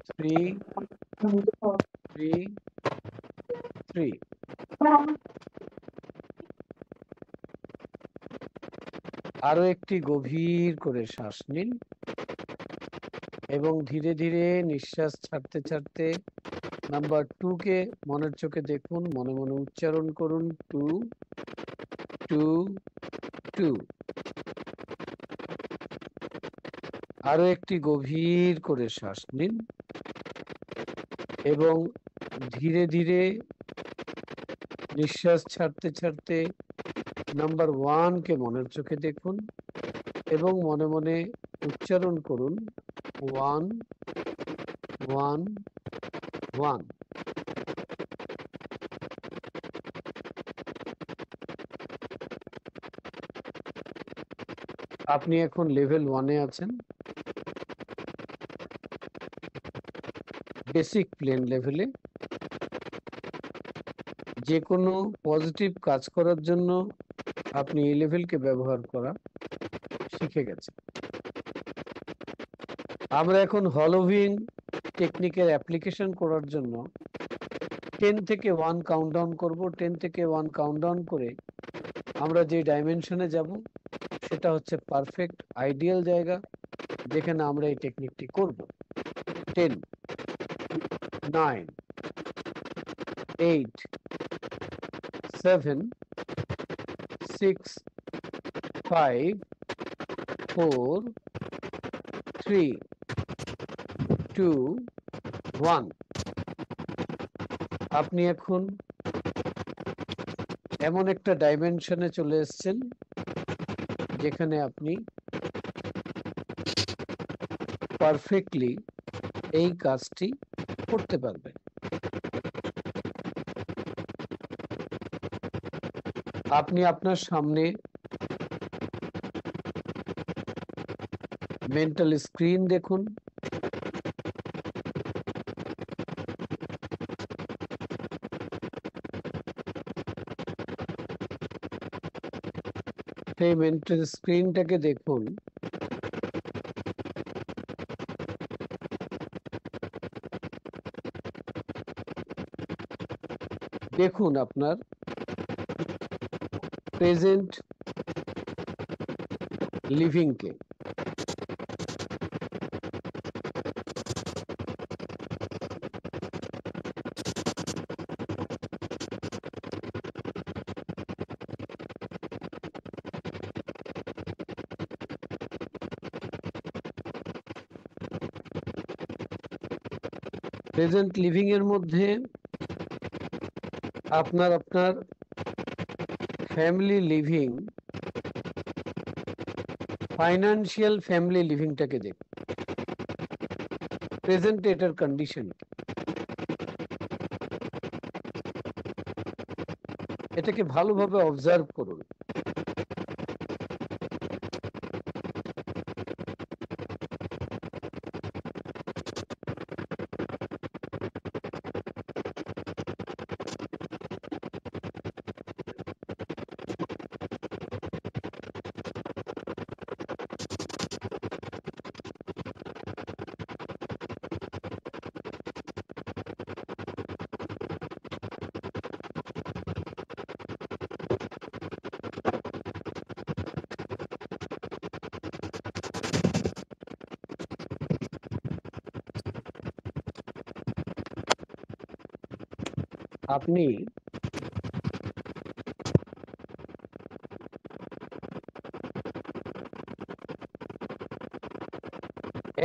3 3 3 আরো একটি গভীর করে শ্বাস নিন এবং ধীরে ধীরে নিঃশ্বাস ছাড়তে ছাড়তে নাম্বার 2 কে মনের চোখে দেখুন, মনে মনে উচ্চারণ করুন 2 2 2। আরো একটি গভীর করে শ্বাস নিন এবং ধীরে ধীরে নিঃশ্বাস ছাড়তে ছাড়তে নাম্বার 1 কে মনের চোখে দেখুন এবং মনে মনে উচ্চারণ করুন 1 1 1। আপনি এখন লেভেল 1 এ আছেন, বেসিক প্লেন লেভেলে। যে কোনো পজিটিভ কাজ করার জন্য আপনি এই লেভেলকে ব্যবহার করা শিখে গেছেন। আমরা এখন হলোভিং টেকনিকের অ্যাপ্লিকেশন করার জন্য 10 থেকে 1 কাউন্টডাউন করব। 10 থেকে 1 কাউন্টডাউন করে আমরা যে ডাইমেনশনে যাব সেটা হচ্ছে পারফেক্ট আইডিয়াল জায়গা যেখানে আমরা এই টেকনিকটি করব। 10 9 8 7 6 5 4 3 2 1। আপনি এখন এমন একটা ডাইমেনশনে চলে এসেছেন যেখানে আপনি পারফেক্টলি এই কাজটি করতে পারবেন। আপনি আপনার সামনে মেন্টাল স্ক্রিন দেখুন। সেই মেন্টাল স্ক্রিনটাকে দেখুন। দেখুন আপনার প্রেজেন্ট লিভিংকে। প্রেজেন্ট লিভিং এর মধ্যে আপনার ফ্যামিলি লিভিং, ফাইনান্সিয়াল ফ্যামিলি লিভিংটাকে দেখুন। প্রেজেন্ট এটার কন্ডিশন, এটাকে ভালোভাবে অবজার্ভ করুন। আপনি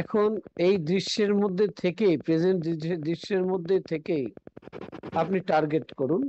এখন এই দৃশ্যের মধ্যে থেকে, প্রেজেন্ট দৃশ্যের মধ্যে থেকে আপনি টার্গেট করুন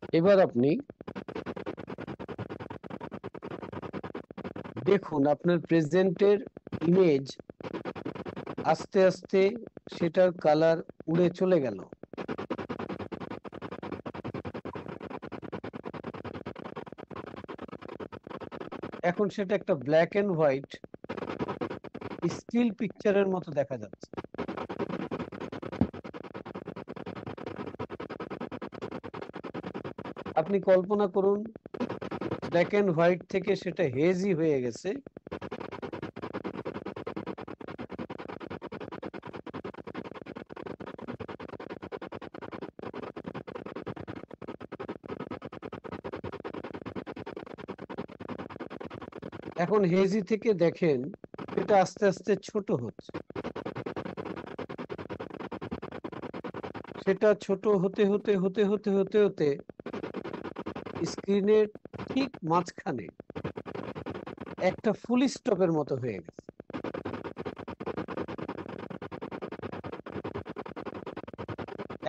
এবার আপনি দেখুন আপনার প্রেজেন্টের ইমেজ আস্তে আস্তে সেটার কালার উড়ে চলে গেল। এখন সেটা একটা ব্ল্যাক এন্ড হোয়াইট স্টিল পিকচারের মতো দেখা যাচ্ছে। আপনি কল্পনা করুন ব্ল্যাক এন্ড হোয়াইট থেকে সেটা হেজি হয়ে গেছে, এখন হেজি থেকে দেখেন এটা আস্তে আস্তে ছোট হচ্ছে। সেটা ছোট হতে হতে হতে হতে হতে হতে স্ক্রিনের ঠিক মাঝখানে একটা ফুল স্টপের মতো হয়ে গেছে।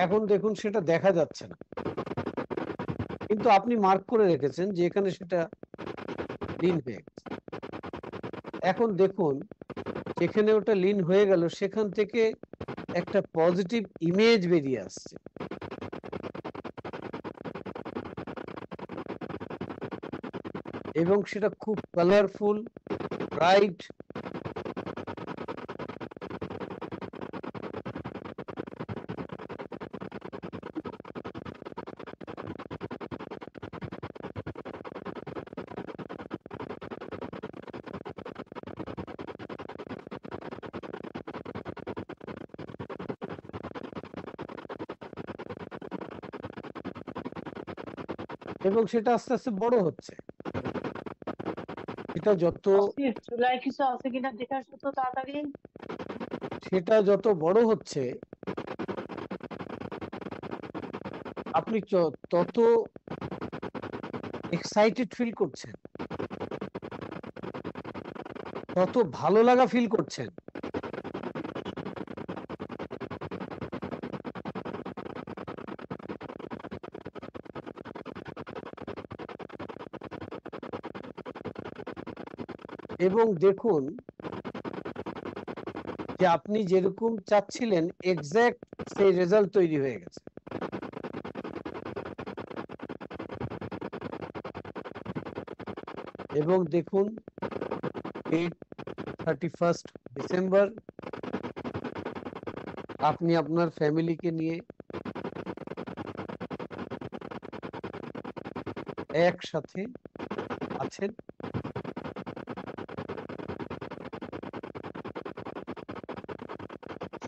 এখন দেখুন সেটা দেখা যাচ্ছে না, কিন্তু আপনি মার্ক করে রেখেছেন যে এখানে সেটা লীন হয়ে গেছে। এখন দেখুন যেখানে ওটা লীন হয়ে গেল সেখান থেকে একটা পজিটিভ ইমেজ বেরিয়ে আসছে। এবং সেটা খুব কালারফুল, ব্রাইট। এবং সেটা আস্তে আস্তে বড় হচ্ছে। এটা যত চুলায় কিছু আছে কিনা দেখে আসো তো তাড়াতাড়ি। সেটা যত বড় হচ্ছে আপনি তত এক্সাইটেড ফিল করছেন, তত ভালো লাগা ফিল করছেন। এবং দেখুন যে আপনি যেরকম চাচ্ছিলেন এক্সাক্ট সেই রেজাল্ট তৈরি হয়ে গেছে। এবং দেখুন ডেট 31 ডিসেম্বর, আপনি আপনার ফ্যামিলিকে নিয়ে একসাথে আছেন।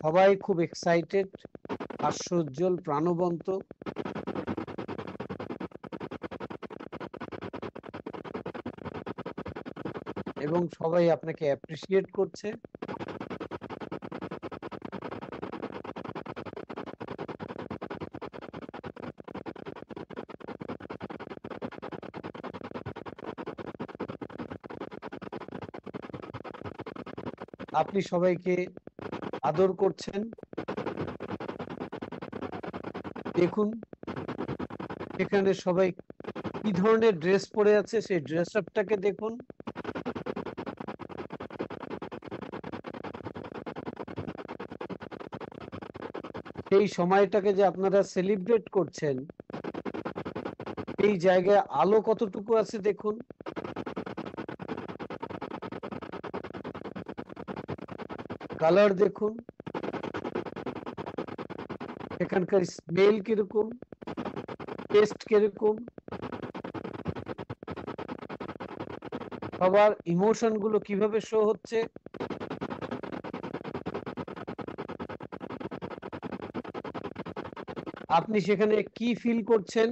সবাই খুব এক্সাইটেড, হাস্যোজ্জ্বল, প্রাণবন্ত। এবং সবাই আপনাকে অ্যাপ্রিসিয়েট করছে। আপনি সবাইকে আদর করছেন। দেখুন এখানে সবাই কি ধরনের ড্রেস পরে আছে, সেই ড্রেস আপটাকে দেখুন। সেই সময়টাকে যে আপনারা সেলিব্রেট করছেন, এই জায়গায় আলো কতটুকু আছে দেখুন। কালার দেখুন, এখানকার স্মেল কিরকম, টেস্ট কিরকম, সবার ইমোশন গুলো কিভাবে শো হচ্ছে। আপনি সেখানে কি ফিল করছেন।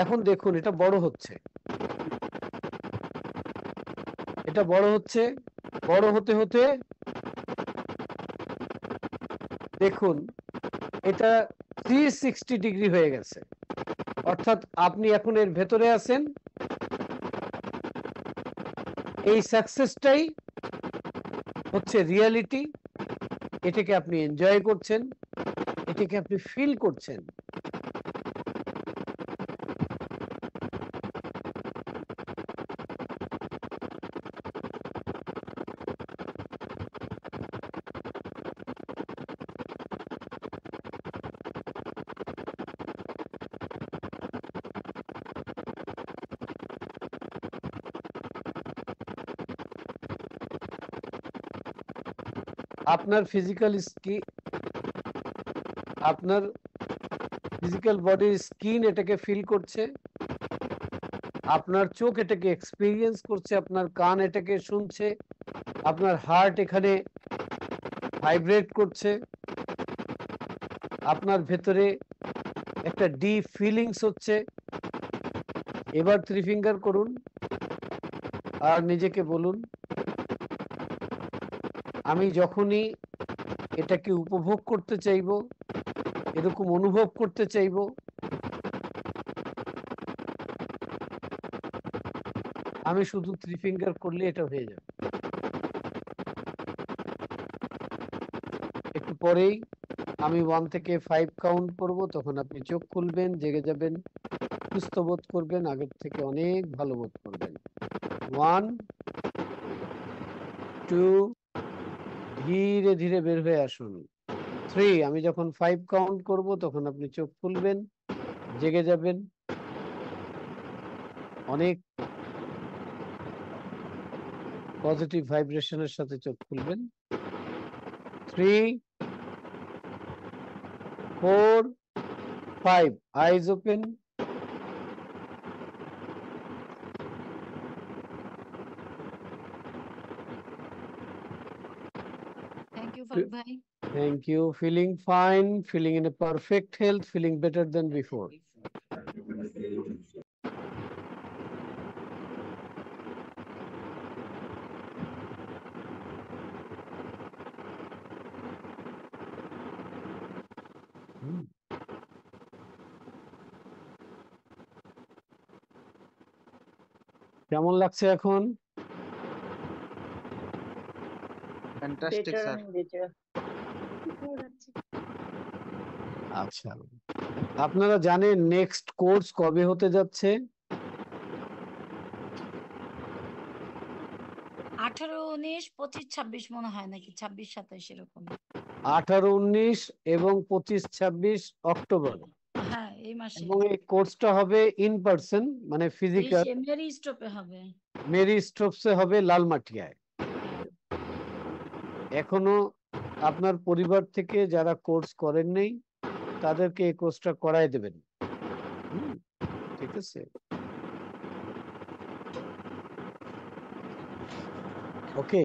এখন দেখুন এটা বড় হচ্ছে, এটা বড় হচ্ছে, বড় হতে হতে দেখুন এটা 360 ডিগ্রি হয়ে গেছে। অর্থাৎ আপনি এখন এর ভেতরে আছেন। এই সাকসেসটাই হচ্ছে রিয়ালিটি, এটাকে আপনি এনজয় করছেন, এটাকে আপনি ফিল করছেন। আপনার ফিজিক্যাল বডির স্কিন এটাকে ফিল করছে, আপনার চোখ এটাকে এক্সপিরিয়েন্স করছে, আপনার কান এটাকে শুনছে, আপনার হার্ট এখানে ভাইব্রেট করছে, আপনার ভেতরে একটা ডিপ ফিলিংস হচ্ছে। এবার 3 ফিঙ্গার করুন আর নিজেকে বলুন, আমি যখনই এটাকে উপভোগ করতে চাইবো, এরকম অনুভব করতে চাইবো, আমি শুধু 3 ফিঙ্গার করলে এটা হয়ে যাবে। একটু পরেই আমি 1 থেকে 5 কাউন্ট করব, তখন আপনি চোখ খুলবেন, জেগে যাবেন, সুস্থ বোধ করবেন, আগের থেকে অনেক ভালো বোধ করবেন। 1 2 ধীরে ধীরে বের হয়ে আসুন। 3 আমি যখন 5 কাউন্ট করব তখন আপনি চোখ খুলবেন, জেগে যাবেন, অনেক পজিটিভ ভাইব্রেশনের সাথে চোখ খুলবেন। 3 4 5 আইজ open. Thank you, Farooq bhai. Thank you. Feeling fine, feeling in a perfect health, feeling better than before. কেমন লাগছে এখন? Fantastic better sir. and better. আচ্ছা, আপনারা জানেন নেক্সট কোর্স কবে হতে যাচ্ছে? 18, 19, 25, 26 মনে হয় নাকি 26, 27 এরকম। 18, 19 এবং 25, 26 অক্টোবর। হ্যাঁ, এই মাসে। এবং এই কোর্সটা হবে ইন পার্সন, মানে ফিজিক্যাল। মেরি স্টপে হবে। মেরি স্টোপসে হবে লালমাটিয়ায়। এখনো আপনার পরিবার থেকে যারা কোর্স করেন নাই তাদেরকে এই কোর্সটা করায় দেবেন। ঠিক আছে? ওকে।